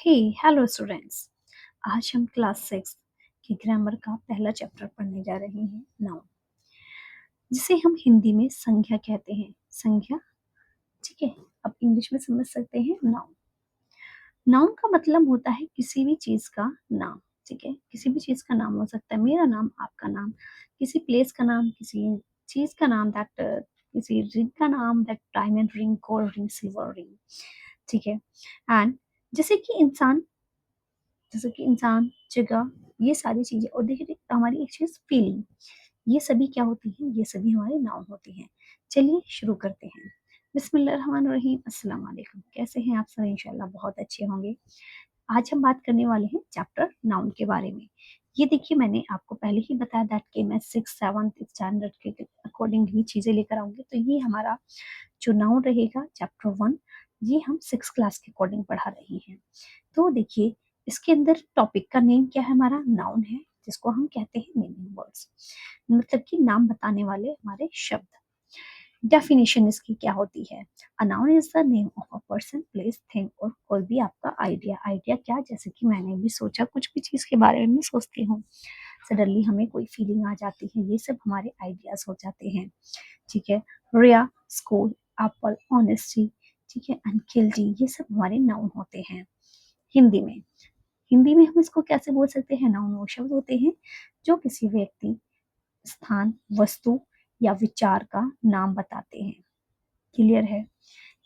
हे hello students. आज हम class 6 की ग्रामर का पहला चैप्टर पढ़ने जा रहे हैं, नाउन, जिसे हम हिंदी में संज्ञा कहते हैं। संज्ञा, ठीक है। अब इंग्लिश में समझ सकते हैं नाउन। नाउन का मतलब होता है किसी भी चीज का नाम, ठीक है। किसी भी चीज का नाम हो सकता है, मेरा नाम, आपका नाम, किसी प्लेस का नाम, किसी चीज का नाम, दैट किसी रिंग का नाम, that diamond ring, gold ring, silver ring, ठीक है। एंड जैसे कि इंसान, जगह, ये सारी चीजें। और देखिए हमारी एक चीज फीलिंग, ये सभी क्या होती हैं? ये सभी हमारे नाउन होती हैं। चलिए शुरू करते हैं। बिस्मिल्लाहिर्रहमानिर्रहीम। अस्सलाम वालेकुम। कैसे हैं आप सब? इंशाल्लाह बहुत अच्छे होंगे। आज हम बात करने वाले हैं चैप्टर नाउन के बारे में। ये देखिए, मैंने आपको पहले ही बताया दैट कि मैं 6th 7th स्टैंडर्ड के अकॉर्डिंगली चीजें लेकर आऊंगी। तो ये हमारा जो नाउन रहेगा चैप्टर 1, ये हम 6 क्लास के अकॉर्डिंग पढ़ा रहे हैं। तो देखिए, इसके अंदर टॉपिक का नेम क्या है? हमारा नाउन है, जिसको हम कहते हैं नेमिंग वर्ड्स, मतलब कि नाम बताने वाले हमारे शब्द। डेफिनेशन इसकी क्या होती है? A noun is the name of a person, place, thing, और कोई भी आपका आइडिया। आइडिया क्या? जैसे कि मैंने भी सोचा, कुछ भी चीज के बारे में सोचती हूँ, सडनली हमें कोई फीलिंग आ जाती है, ये सब हमारे आइडियाज हो जाते हैं, ठीक है। रिया, स्कूल, एप्पल, ऑनेस्टी, ठीक है, अनकिल्डी, ये सब हमारे नाउन होते हैं। हिंदी में, हम इसको कैसे बोल सकते हैं? नाउन वो शब्द होते हैं जो किसी व्यक्ति, स्थान, वस्तु या विचार का नाम बताते हैं। क्लियर है?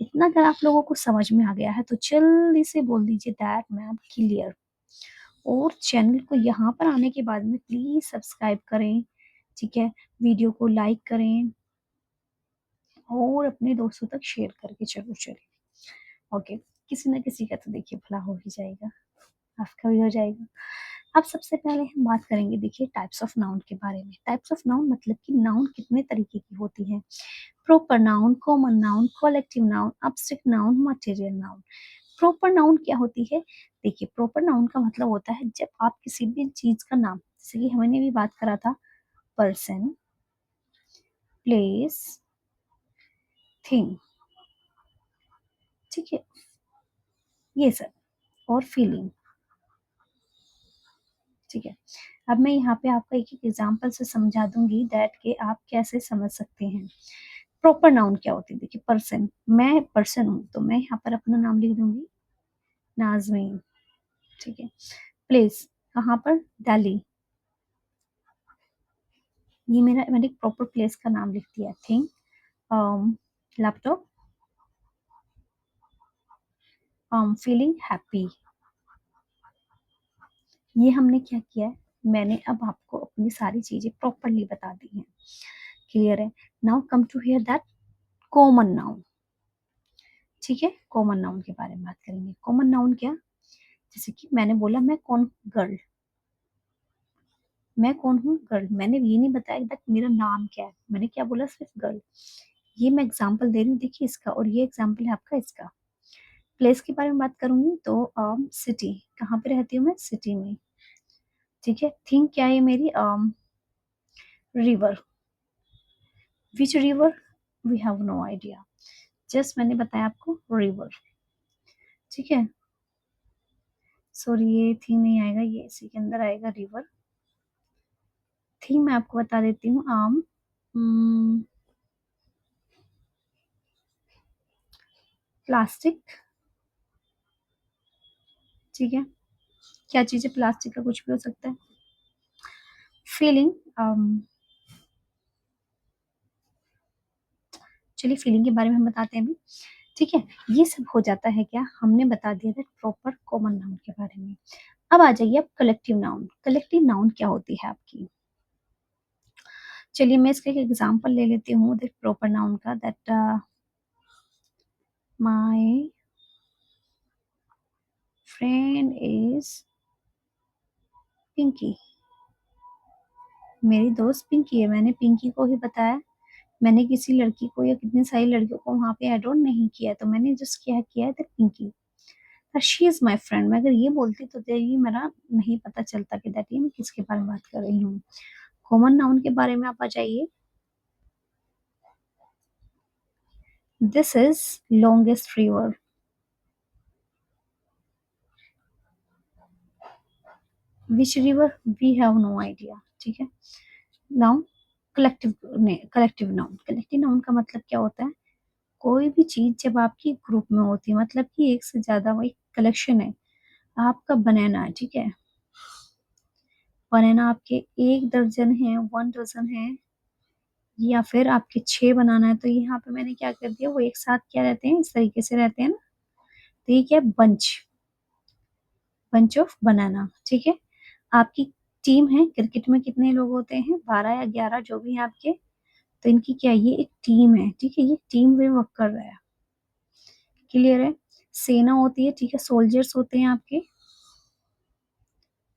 इतना अगर आप लोगों को समझ में आ गया है तो जल्दी से बोल दीजिए दैट मैम क्लियर। और चैनल को यहाँ पर आने के बाद में प्लीज सब्सक्राइब करें, ठीक है। वीडियो को लाइक करें और अपने दोस्तों तक शेयर करके चलो चलिए। ओके, किसी ना किसी का तो देखिए भला हो ही जाएगा, आपका भी हो जाएगा। अब सबसे पहले हम बात करेंगे, देखिए, टाइप्स ऑफ नाउन के बारे में। टाइप्स ऑफ नाउन मतलब कि नाउन कितने तरीके की होती है? Proper noun, common noun, collective noun, abstract noun, material noun. Proper noun क्या होती है? देखिए, प्रॉपर नाउन का मतलब होता है जब आप किसी भी चीज का नाम, जैसे कि हमने भी बात करा था, पर्सन, प्लेस, थिंग, ठीक है, ये सब, और फीलिंग, ठीक है। अब मैं यहाँ पे आपको एक एक एग्जाम्पल से समझा दूंगी दैट के आप कैसे समझ सकते हैं। प्रॉपर नाउन क्या होती है? देखिए, पर्सन, मैं पर्सन हूँ तो मैं यहाँ पर अपना नाम लिख दूंगी, नाजमीन, ठीक है। प्लेस, कहाँ पर? दिल्ली, ये मैंने प्रॉपर प्लेस का नाम लिख दिया। Thing, laptop, feeling happy. ये हमने क्या किया है? मैंने अब आपको अपनी सारी चीजें प्रॉपरली बता दी हैं। क्लियर है? Now come to here that common noun, ठीक है। कॉमन नाउन के बारे में बात करेंगे। कॉमन नाउन क्या? जैसे कि मैंने बोला, मैं कौन? गर्ल। मैं कौन हूँ? गर्ल। मैंने ये नहीं बताया दैट मेरा नाम क्या है, मैंने क्या बोला? सिर्फ गर्ल। ये मैं एग्जाम्पल दे रही हूँ, देखिए इसका, और ये एग्जाम्पल है आपका इसका। प्लेस के बारे में बात करूंगी तो सिटी, कहाँ पे रहती हूँ मैं? सिटी में, ठीक है। थिंक क्या है मेरी? River. Which river? We have no idea, just मैंने बताया आपको रिवर, ठीक है। सॉरी, ये थिंग नहीं आएगा, ये इसी के अंदर आएगा, रिवर। थिंग मैं आपको बता देती हूँ, प्लास्टिक, ठीक है। क्या चीज है? प्लास्टिक का कुछ भी हो सकता है। फीलिंग, चलिए फीलिंग के बारे में हम बताते हैं अभी, ठीक है। ये सब हो जाता है क्या? हमने बता दिया था प्रॉपर कॉमन नाउन के बारे में। अब आ जाइए अब कलेक्टिव नाउन। कलेक्टिव नाउन क्या होती है आपकी? चलिए मैं इसका एक एग्जांपल ले लेती हूँ दैट प्रॉपर नाउन का, that my friend is Pinky. मेरी दोस्त पिंकी है। मैंने पिंकी को ही बताया, मैंने किसी लड़की को या कितनी सारी लड़कियों को वहां पे एड ऑन नहीं किया, तो मैंने जस्ट क्या किया है that Pinky, she is my friend. मैं अगर ये बोलती तो ये मेरा नहीं पता चलता कि दैट ये मैं किसके बारे में बात कर रही हूँ। कॉमन नाउन के बारे में आप आ जाइए। This is longest river. Which river we have no idea, ठीक है। Noun collective collective noun, collective noun का मतलब क्या होता है, कोई भी चीज जब आपकी ग्रुप में होती है मतलब कि एक से ज्यादा, वो एक कलेक्शन है। आपका बनाना है, ठीक है, बनाना आपके 1 दर्जन है, 1 डजन है, या फिर आपके 6 बनाना है, तो यहाँ पे मैंने क्या कर दिया, वो एक साथ क्या रहते हैं, इस तरीके से रहते हैं ना, तो ये क्या है, बंच, बंच ऑफ बनाना, ठीक है। आपकी टीम है, क्रिकेट में कितने लोग होते हैं, 12 या 11 जो भी है आपके, तो इनकी क्या है, ये एक टीम है, ठीक है, ये टीम में वर्क कर रहा है, क्लियर है। सेना होती है, ठीक है, सोल्जर्स होते हैं आपके,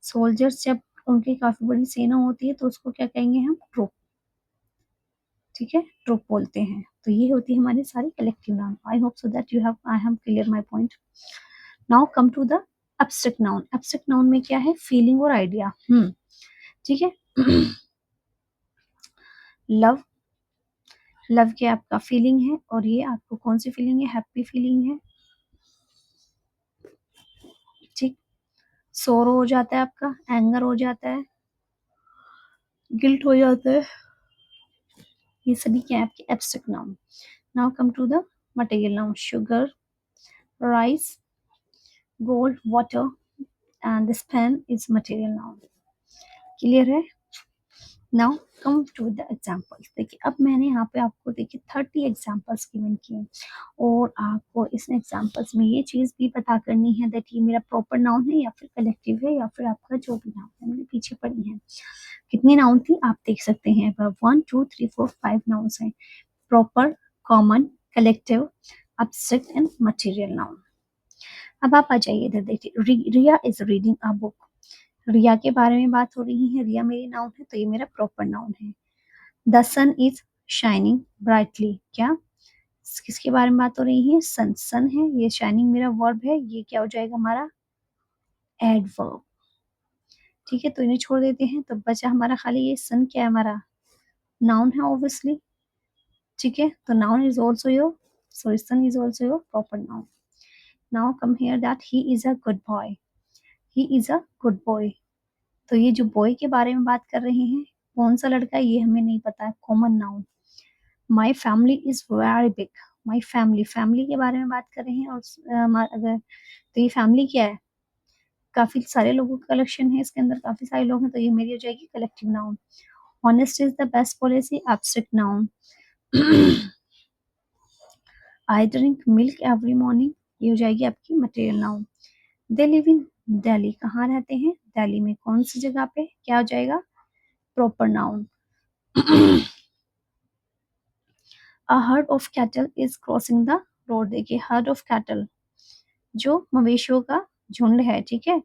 सोल्जर्स जब उनकी काफी बड़ी सेना होती है तो उसको क्या कहेंगे हम, ट्रुप, ठीक है, ट्रुप बोलते हैं। तो ये होती है हमारी सारी collective noun. I hope so that you have I have clear my point. Now come to the abstract noun. Abstract noun में क्या है, फीलिंग और आइडिया, ठीक है। लव, लव क्या आपका फीलिंग है, और ये आपको कौन सी फीलिंग है, हैप्पी फीलिंग है, ठीक। सोरो हो जाता है आपका, एंगर हो जाता है, गिल्ट हो जाता है, ये सभी क्या है आपके abstract noun. Now come to the material noun. Sugar, rice, gold, water, and this pen is material noun, clear है। Now come to the examples. देखिए अब मैंने यहाँ पे आपको देखिए 30 एग्जाम्पल्स गिवन किए, और आपको इस एग्जाम्पल्स में ये चीज भी पता करनी है दैट ये मेरा प्रॉपर नाउन है या फिर कलेक्टिव है, या फिर आपका जो भी नाउन है, मैंने पीछे पढ़ी है कितनी नाउन थी आप देख सकते हैं, 1 2 3 4 5 नाउन्स हैं, proper, common, collective, abstract and material noun. अब आप आ जाइए इधर देखिए, रिया इज रीडिंग अ बुक, रिया के बारे में बात हो रही है, रिया मेरी नाउन है तो ये मेरा प्रॉपर नाउन है। The sun is shining brightly, क्या किसके बारे में बात हो रही है, सन, सन है, ये शाइनिंग मेरा वर्ब है, ये क्या हो जाएगा हमारा एडवर्ब, ठीक है। तो इन्हें छोड़ देते हैं तो बचा हमारा खाली ये सन, क्या है हमारा नाउन है ऑब्वियसली, ठीक है। तो noun is also your, sorry sun is also your proper noun. Now come here that he is a good boy, he is a good boy, तो ये जो बॉय के बारे में बात कर रहे हैं, कौन सा लड़का है ये हमें नहीं पता है, common noun. My family is very big, my family, family के बारे में बात कर रहे हैं, और अगर तो ये फैमिली क्या है, काफी सारे लोगों का कलेक्शन है, इसके अंदर काफी सारे लोग हैं, तो ये मेरी हो जाएगी collective noun. Honest is the best policy, abstract noun. I drink milk every morning, ये हो जाएगी आपकी मटेरियल नाउन। दे लिव इन दिल्ली, कहाँ रहते हैं, दिल्ली में, कौन सी जगह पे, क्या हो जाएगा proper noun. A herd of cattle is crossing the road, देखिए हर्ड ऑफ कैटल जो मवेशियों का झुंड है, ठीक है,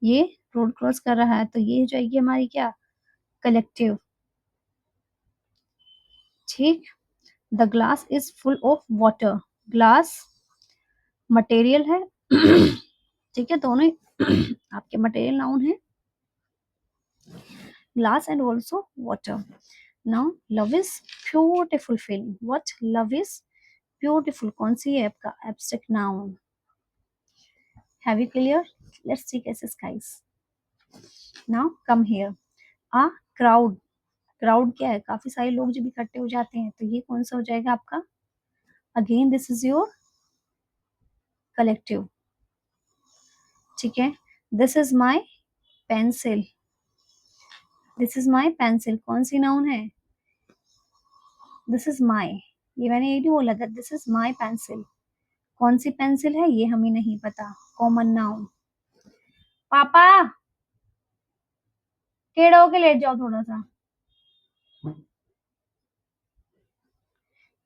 ये रोड क्रॉस कर रहा है, तो ये हो जाएगी हमारी क्या कलेक्टिव, ठीक। The glass is full of water, glass material है, ठीक है, दोनों आपके मटेरियल नाउन है, glass and also water. Now love is beautiful feeling, what love is beautiful, कौन सी है आपका abstract noun, have you clear, let's see कैसे skies। Now come here, a crowd, crowd क्या है, काफी सारे लोग जब इकट्ठे हो जाते हैं, तो ये कौन सा हो जाएगा आपका, again this is your collective, ठीक है। This is my pencil, this is my pencil, कौन सी नाउन है, दिस इज माई, ये मैंने ये नहीं बोला था, दिस इज माई पेंसिल, कौन सी पेंसिल है ये हमें नहीं पता, कॉमन नाउन। पापा टेढ़े होके लेट जाओ थोड़ा सा,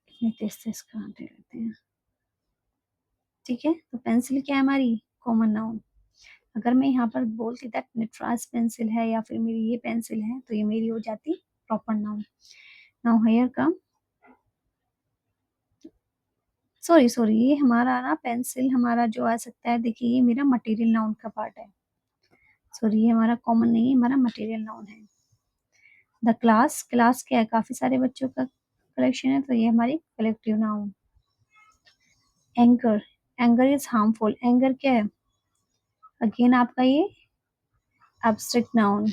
इतने तेज तेज कराते रहते हैं, ठीक है। तो पेंसिल क्या है हमारी कॉमन नाउन। अगर मैं यहाँ पर बोलती दैट नटराज पेंसिल है या फिर मेरी ये पेंसिल है, तो ये मेरी हो जाती proper noun. Now here come, sorry sorry, ये हमारा ना पेंसिल हमारा जो आ सकता है, देखिए ये मेरा मटेरियल नाउन का पार्ट है, सॉरी ये हमारा कॉमन नहीं है, हमारा मटेरियल नाउन है। द क्लास, क्लास क्या है, काफी सारे बच्चों का कलेक्शन है, तो ये हमारी collective noun. Anger, anger is harmful, anger क्या है, अगेन आपका ये abstract noun,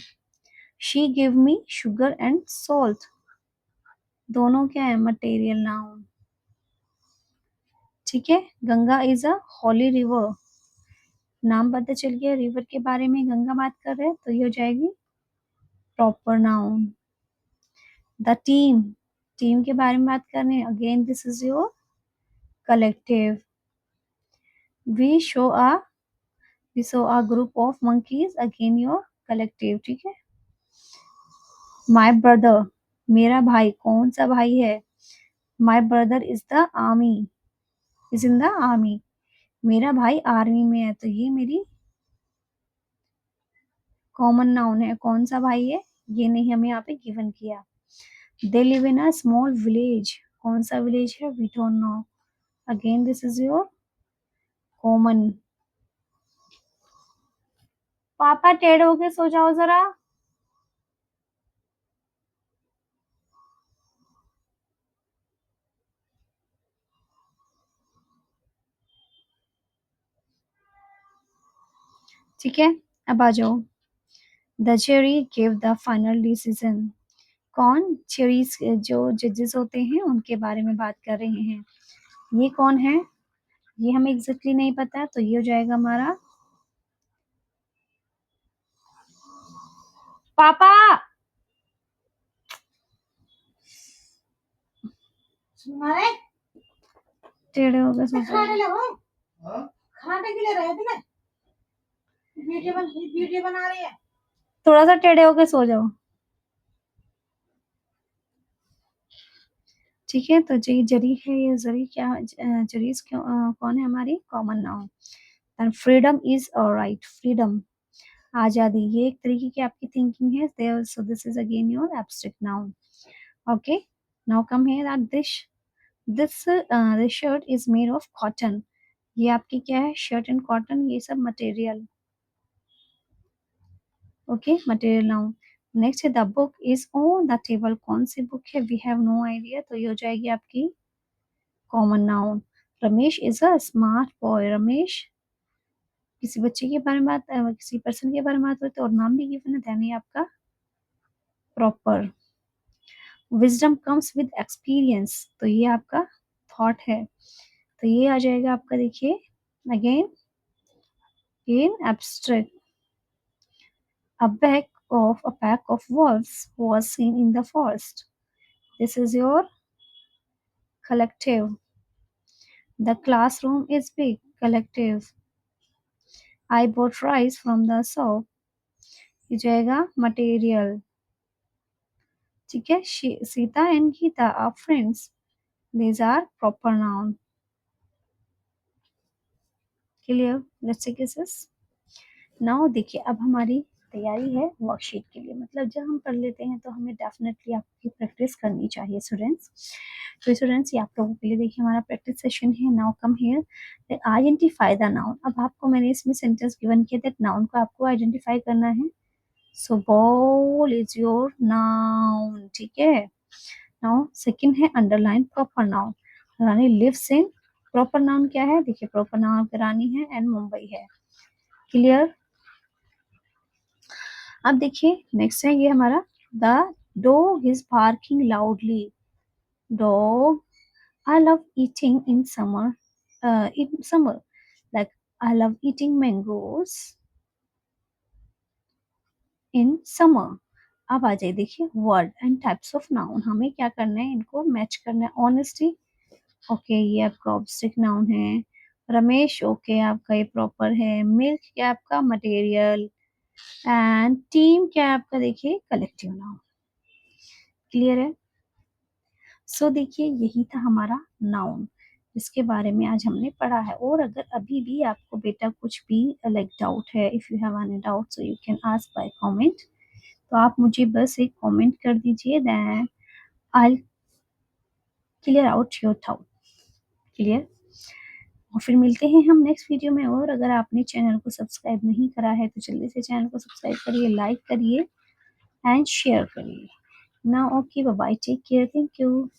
she give me sugar and salt, दोनों क्या है, मटेरियल नाउन। ठीक है, Ganga is a holy river, नाम पता चल गया, रिवर के बारे में गंगा बात कर रहे हैं तो ये हो जाएगी proper noun. The team, team के बारे में बात कर रहे हैं, again this is your collective. We show a, we saw a group of monkeys, again your collective. ठीक है, माय ब्रदर, मेरा भाई, कौन सा भाई है, my brother is the army, is in the army, मेरा भाई आर्मी में है, तो ये मेरी कॉमन नाउन है। कौन सा भाई है, ये नहीं हमें यहाँ पे गिवन किया। They live in a small village, कौन सा विलेज है, we don't know, again this is your common. पापा टेढ़े होके सो जाओ जरा। ठीक है, अब आ जाओ। The jury gave the final decision, कौन, जरीज जो जजेस होते हैं उनके बारे में बात कर रहे हैं। ये कौन है, ये हमें एग्जैक्टली नहीं पता, तो ये हो जाएगा हमारा पापा। टेढ़े हो गए सो जाओ। खाने के लिए रहे थे ना, वीडियो बना रही है, थोड़ा सा टेढ़े होके सो जाओ। ठीक है, तो जी जरी है, ये जरी क्या, जरीस क्यों, कौन है, हमारी common noun. And freedom is right, freedom, आजादी, ये एक तरीके की आपकी थिंकिंग है there, so this is again your abstract noun. Okay, now come here at this shirt is made of cotton, ये आपकी क्या है, शर्ट एंड कॉटन, ये सब material. Okay, material noun. Next है the book is on the table, कौन सी book है, वी हैव नो आइडिया, तो ये हो जाएगी आपकी common noun. Ramesh is a smart boy, Ramesh किसी बच्चे के बारे में बात, किसी पर्सन के बारे में बात होती है और नाम भी गिवन है, यानी आपका proper. Wisdom comes with experience, तो ये आपका थॉट है, तो ये आ जाएगा आपका, देखिए again in abstract. A pack of wolves was seen in the forest. This is your collective. The classroom is big, collective. I bought rice from the shop. ये जाएगा material. ठीक है, Sita and Geeta are friends. These are proper noun. Clear? Let's see cases. Now देखिए, अब हमारी तैयारी है worksheet के लिए, मतलब जब हम पढ़ लेते हैं तो हमें डेफिनेटली आपकी प्रैक्टिस करनी चाहिए स्टूडेंट्स। तो स्टूडेंट्स, ये आप लोगों के लिए देखिए हमारा प्रैक्टिस सेशन है। Now come here, identify the noun. अब आपको मैंने इसमें सेंटेंस गिवन किया दैट नाउन को आपको आइडेंटिफाई करना है। So ball is your noun, ठीक है। नाउ सेकंड है underline proper noun, Rani lives in, proper noun क्या है, देखिए प्रॉपर नाउन रानी है एंड मुंबई है। क्लियर? अब देखिए नेक्स्ट है ये हमारा, the dog is barking loudly, dog, I love eating in summer, in summer, like I love eating mangoes in summer. अब आ जाए देखिए word and types of noun, हमें क्या करना है, इनको मैच करना है। ऑनेस्टी, ओके, ये आपका ऑब्जेक्ट नाउन है। रमेश, ओके, आपका ये प्रॉपर है। मिल्क क्या आपका मटेरियल, एंड टीम क्या है आपका, देखिए कलेक्टिव नाउन। क्लियर है? सो देखिए यही था हमारा नाउन, जिसके बारे में आज हमने पढ़ा है। और अगर अभी भी आपको बेटा कुछ भी लाइक डाउट है, if you have any doubt so you can ask by comment, तो आप मुझे बस एक कमेंट कर दीजिए, then I clear out your doubt. Clear? और फिर मिलते हैं हम नेक्स्ट वीडियो में। और अगर आपने चैनल को सब्सक्राइब नहीं करा है तो जल्दी से चैनल को सब्सक्राइब करिए, लाइक करिए एंड शेयर करिए। Now okay, bye bye, take care, thank you.